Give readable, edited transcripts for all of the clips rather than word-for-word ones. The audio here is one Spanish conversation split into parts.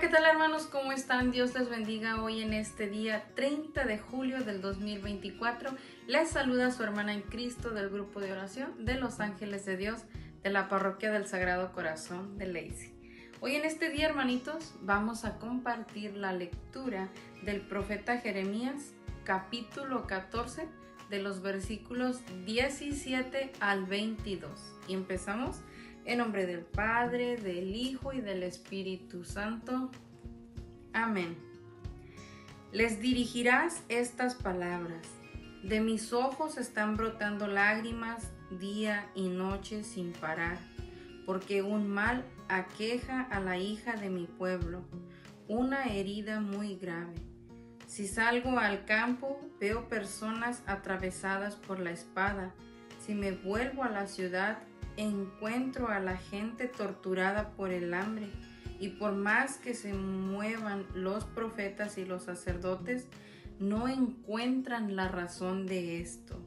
¿qué tal hermanos? ¿Cómo están? Dios les bendiga hoy en este día 30 de julio del 2024. Les saluda su hermana en Cristo del grupo de oración de Los Ángeles de Dios de la Parroquia del Sagrado Corazón de Lacey. Hoy en este día, hermanitos, vamos a compartir la lectura del profeta Jeremías, capítulo 14, de los versículos 17 al 22. Y empezamos. En nombre del Padre, del Hijo y del Espíritu Santo. Amén. Les dirigirás estas palabras. De mis ojos están brotando lágrimas día y noche sin parar, porque un mal aqueja a la hija de mi pueblo, una herida muy grave. Si salgo al campo, veo personas atravesadas por la espada. Si me vuelvo a la ciudad, encuentro a la gente torturada por el hambre, y por más que se muevan los profetas y los sacerdotes, no encuentran la razón de esto.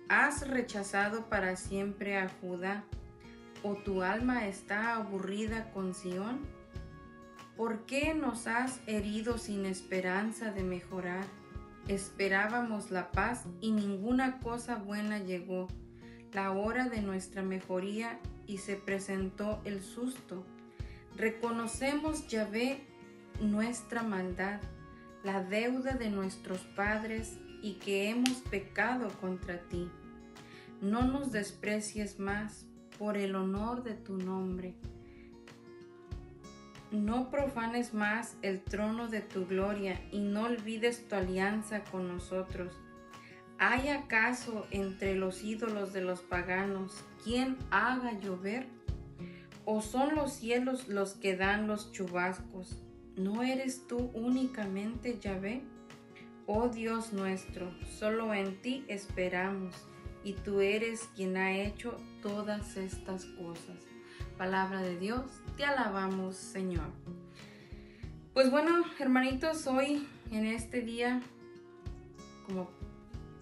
¿Has rechazado para siempre a Judá, o tu alma está aburrida con Sión? ¿Por qué nos has herido sin esperanza de mejorar? Esperábamos la paz y ninguna cosa buena llegó. La hora de nuestra mejoría y se presentó el susto. Reconocemos, Yahvé, nuestra maldad, la deuda de nuestros padres y que hemos pecado contra ti. No nos desprecies más por el honor de tu nombre. No profanes más el trono de tu gloria y no olvides tu alianza con nosotros. ¿Hay acaso entre los ídolos de los paganos quien haga llover? ¿O son los cielos los que dan los chubascos? ¿No eres tú únicamente Yahvé? Oh Dios nuestro, solo en ti esperamos, y tú eres quien ha hecho todas estas cosas. Palabra de Dios, te alabamos, Señor. Pues bueno, hermanitos, hoy en este día, como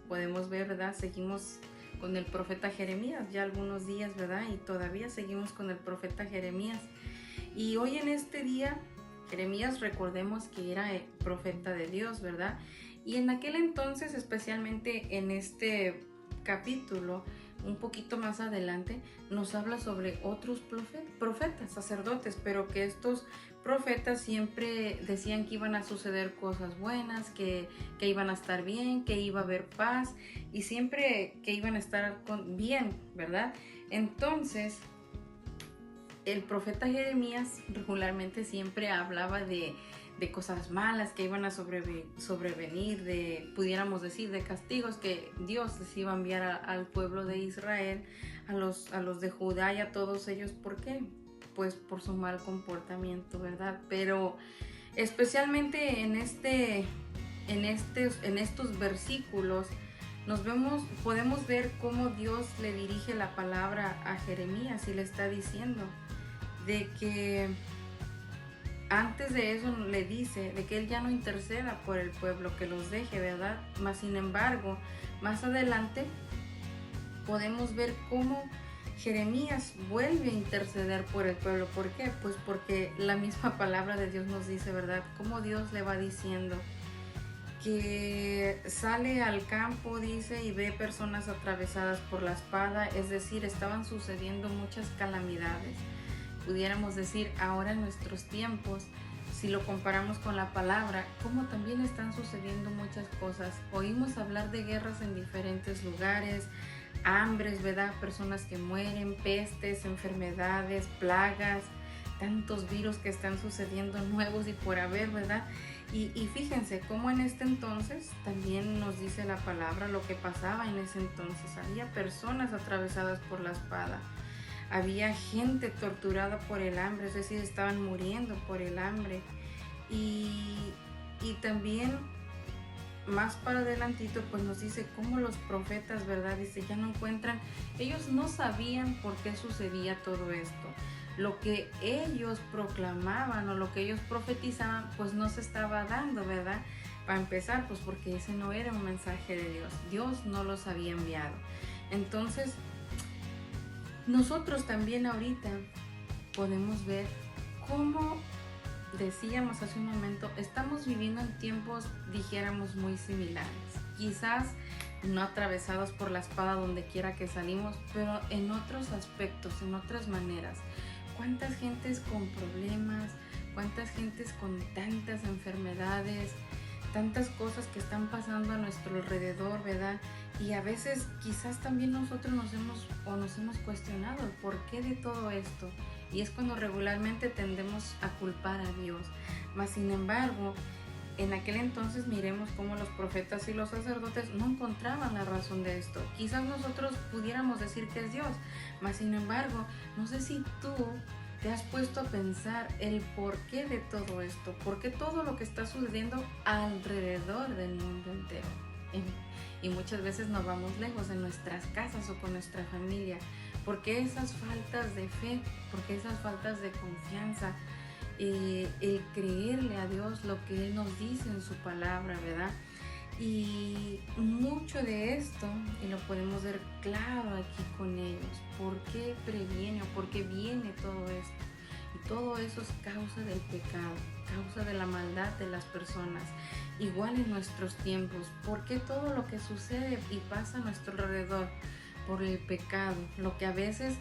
podemos ver, ¿verdad? Seguimos con el profeta Jeremías, ya algunos días, ¿verdad? Y todavía seguimos con el profeta Jeremías. Y hoy en este día, Jeremías, recordemos que era el profeta de Dios, ¿verdad? Y en aquel entonces, especialmente en este capítulo, un poquito más adelante, nos habla sobre otros profetas, sacerdotes, pero que estos profetas siempre decían que iban a suceder cosas buenas, que iban a estar bien, que iba a haber paz y siempre que iban a estar bien, ¿verdad? Entonces, el profeta Jeremías regularmente siempre hablaba de cosas malas que iban a sobrevenir, pudiéramos decir, de castigos que Dios les iba a enviar al pueblo de Israel, a los de Judá y a todos ellos. ¿Por qué? Pues por su mal comportamiento, ¿verdad? Pero especialmente en estos versículos podemos ver cómo Dios le dirige la palabra a Jeremías y le está diciendo de que antes de eso le dice de que él ya no interceda por el pueblo, que los deje, ¿verdad? Mas sin embargo, más adelante podemos ver cómo Jeremías vuelve a interceder por el pueblo. ¿Por qué? Pues porque la misma palabra de Dios nos dice, ¿verdad? Cómo Dios le va diciendo que sale al campo, dice, y ve personas atravesadas por la espada, es decir, estaban sucediendo muchas calamidades. Pudiéramos decir ahora en nuestros tiempos, si lo comparamos con la palabra, como también están sucediendo muchas cosas. Oímos hablar de guerras en diferentes lugares, hambres, ¿verdad? Personas que mueren, pestes, enfermedades, plagas, tantos virus que están sucediendo nuevos y por haber, ¿verdad? Y fíjense cómo en este entonces también nos dice la palabra lo que pasaba en ese entonces. Había personas atravesadas por la espada. Había gente torturada por el hambre, es decir, estaban muriendo por el hambre. Y también más para adelantito pues nos dice cómo los profetas, ¿verdad? Dice, ya no encuentran, ellos no sabían por qué sucedía todo esto. Lo que ellos proclamaban o lo que ellos profetizaban pues no se estaba dando, ¿verdad? Para empezar, pues porque ese no era un mensaje de Dios. Dios no los había enviado. Entonces, nosotros también ahorita podemos ver cómo decíamos hace un momento, estamos viviendo en tiempos, dijéramos, muy similares. Quizás no atravesados por la espada donde quiera que salimos, pero en otros aspectos, en otras maneras. ¿Cuántas gentes con problemas? ¿Cuántas gentes con tantas enfermedades? Tantas cosas que están pasando a nuestro alrededor, ¿verdad? Y a veces quizás también nosotros nos hemos cuestionado el porqué de todo esto. Y es cuando regularmente tendemos a culpar a Dios. Mas sin embargo, en aquel entonces miremos cómo los profetas y los sacerdotes no encontraban la razón de esto. Quizás nosotros pudiéramos decir que es Dios, mas sin embargo, no sé si tú te has puesto a pensar el porqué de todo esto, por qué todo lo que está sucediendo alrededor del mundo entero. Y muchas veces nos vamos lejos en nuestras casas o con nuestra familia. ¿Por qué esas faltas de fe? ¿Por qué esas faltas de confianza? El creerle a Dios lo que Él nos dice en su palabra, ¿verdad? Y mucho de esto, y lo podemos ver claro aquí con ellos, por qué previene o por qué viene todo esto. Y todo eso es causa del pecado, causa de la maldad de las personas. Igual en nuestros tiempos, ¿por qué todo lo que sucede y pasa a nuestro alrededor? Por el pecado, lo que a veces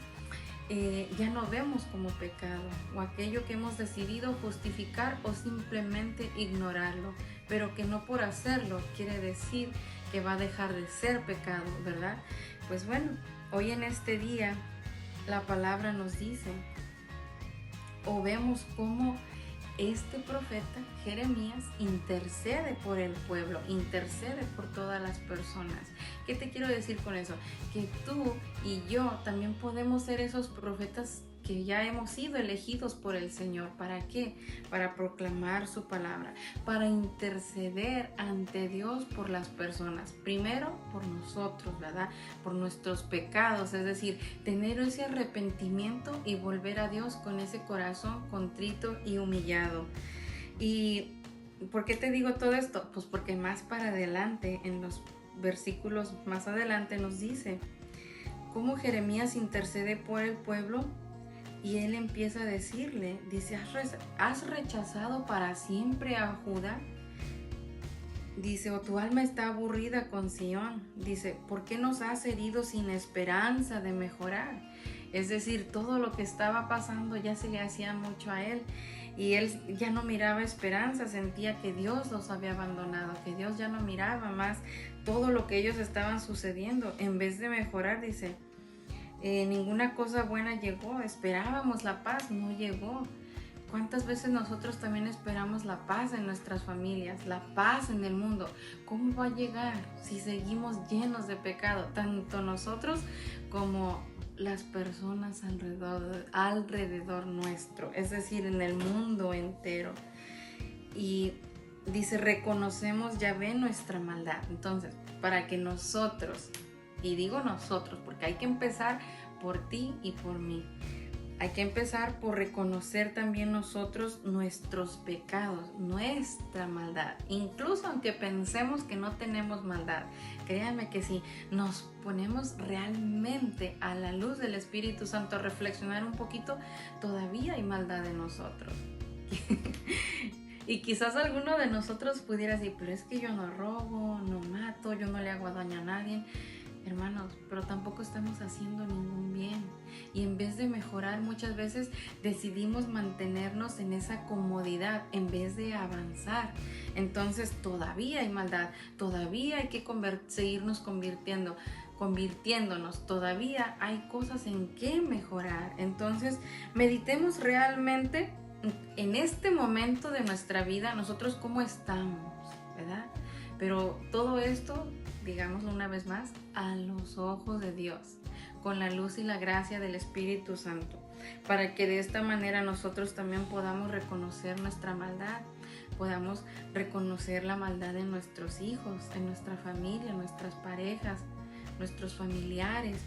ya no vemos como pecado, o aquello que hemos decidido justificar o simplemente ignorarlo, pero que no por hacerlo quiere decir que va a dejar de ser pecado, ¿verdad? Pues bueno, hoy en este día la palabra nos dice, o vemos cómo este profeta Jeremías intercede por el pueblo, intercede por todas las personas. ¿Qué te quiero decir con eso? Que tú y yo también podemos ser esos profetas que ya hemos sido elegidos por el Señor. ¿Para qué? Para proclamar su palabra, para interceder ante Dios por las personas. Primero por nosotros, ¿verdad? Por nuestros pecados, es decir, tener ese arrepentimiento y volver a Dios con ese corazón contrito y humillado. ¿Y por qué te digo todo esto? Pues porque más para adelante, en los versículos más adelante nos dice cómo Jeremías intercede por el pueblo. Y él empieza a decirle, dice, ¿has rechazado para siempre a Judá? Dice, o tu alma está aburrida con Sión. Dice, ¿por qué nos has herido sin esperanza de mejorar? Es decir, todo lo que estaba pasando ya se le hacía mucho a él. Y él ya no miraba esperanza, sentía que Dios los había abandonado, que Dios ya no miraba más todo lo que ellos estaban sucediendo. En vez de mejorar, dice, ninguna cosa buena llegó, esperábamos la paz, no llegó. ¿Cuántas veces nosotros también esperamos la paz en nuestras familias, la paz en el mundo? ¿Cómo va a llegar si seguimos llenos de pecado, tanto nosotros como las personas alrededor nuestro, es decir, en el mundo entero? Y dice, reconocemos, Yahvé, nuestra maldad. Entonces, para que nosotros, y digo nosotros porque hay que empezar por ti y por mí. Hay que empezar por reconocer también nosotros nuestros pecados, nuestra maldad. Incluso aunque pensemos que no tenemos maldad, créanme que si nos ponemos realmente a la luz del Espíritu Santo a reflexionar un poquito, todavía hay maldad en nosotros. Y quizás alguno de nosotros pudiera decir, pero es que yo no robo, no mato, yo no le hago daño a nadie. Hermanos, pero tampoco estamos haciendo ningún bien. Y en vez de mejorar, muchas veces decidimos mantenernos en esa comodidad en vez de avanzar. Entonces todavía hay maldad, todavía hay que seguirnos convirtiéndonos, todavía hay cosas en que mejorar. Entonces meditemos realmente en este momento de nuestra vida, nosotros cómo estamos, ¿verdad? Pero todo esto, digámoslo una vez más, a los ojos de Dios, con la luz y la gracia del Espíritu Santo, para que de esta manera nosotros también podamos reconocer nuestra maldad, podamos reconocer la maldad en nuestros hijos, en nuestra familia, en nuestras parejas, nuestros familiares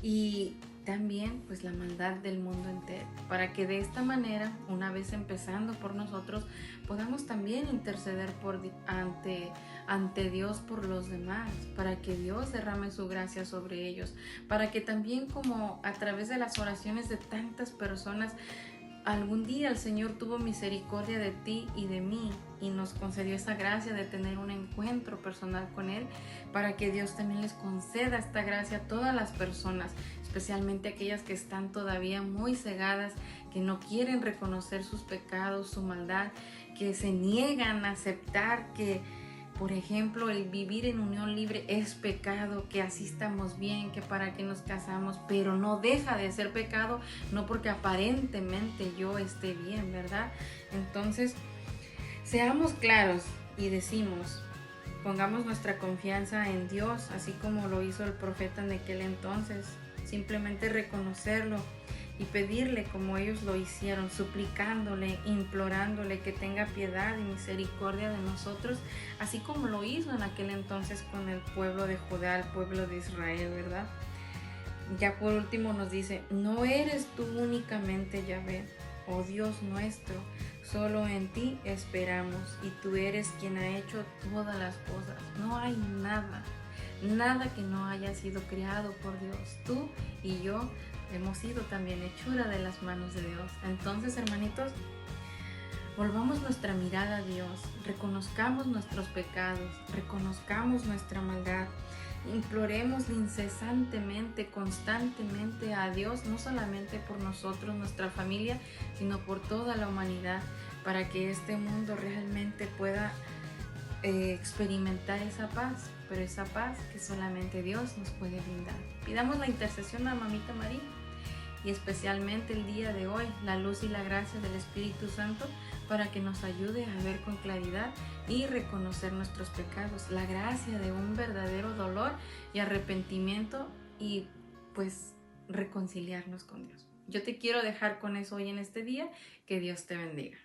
y también pues la maldad del mundo entero, para que de esta manera, una vez empezando por nosotros, podamos también interceder ante Dios por los demás, para que Dios derrame su gracia sobre ellos, para que también como a través de las oraciones de tantas personas algún día el Señor tuvo misericordia de ti y de mí y nos concedió esa gracia de tener un encuentro personal con Él, para que Dios también les conceda esta gracia a todas las personas, especialmente aquellas que están todavía muy cegadas, que no quieren reconocer sus pecados, su maldad, que se niegan a aceptar que, por ejemplo, el vivir en unión libre es pecado, que así estamos bien, que para qué nos casamos, pero no deja de ser pecado, no porque aparentemente yo esté bien, ¿verdad? Entonces, seamos claros y decimos, pongamos nuestra confianza en Dios, así como lo hizo el profeta en aquel entonces, simplemente reconocerlo y pedirle como ellos lo hicieron, suplicándole, implorándole que tenga piedad y misericordia de nosotros, así como lo hizo en aquel entonces con el pueblo de Judá, el pueblo de Israel, ¿verdad? Ya por último nos dice, no eres tú únicamente Yahvé, oh Dios nuestro, solo en ti esperamos y tú eres quien ha hecho todas las cosas. No hay nada que no haya sido creado por Dios. Tú y yo hemos sido también hechura de las manos de Dios. Entonces, hermanitos, volvamos nuestra mirada a Dios, reconozcamos nuestros pecados, reconozcamos nuestra maldad, imploremos incesantemente, constantemente a Dios, no solamente por nosotros, nuestra familia, sino por toda la humanidad, para que este mundo realmente pueda experimentar esa paz, pero esa paz que solamente Dios nos puede brindar. Pidamos la intercesión a Mamita María y especialmente el día de hoy la luz y la gracia del Espíritu Santo para que nos ayude a ver con claridad y reconocer nuestros pecados, la gracia de un verdadero dolor y arrepentimiento y pues reconciliarnos con Dios. Yo te quiero dejar con eso hoy en este día. Que Dios te bendiga.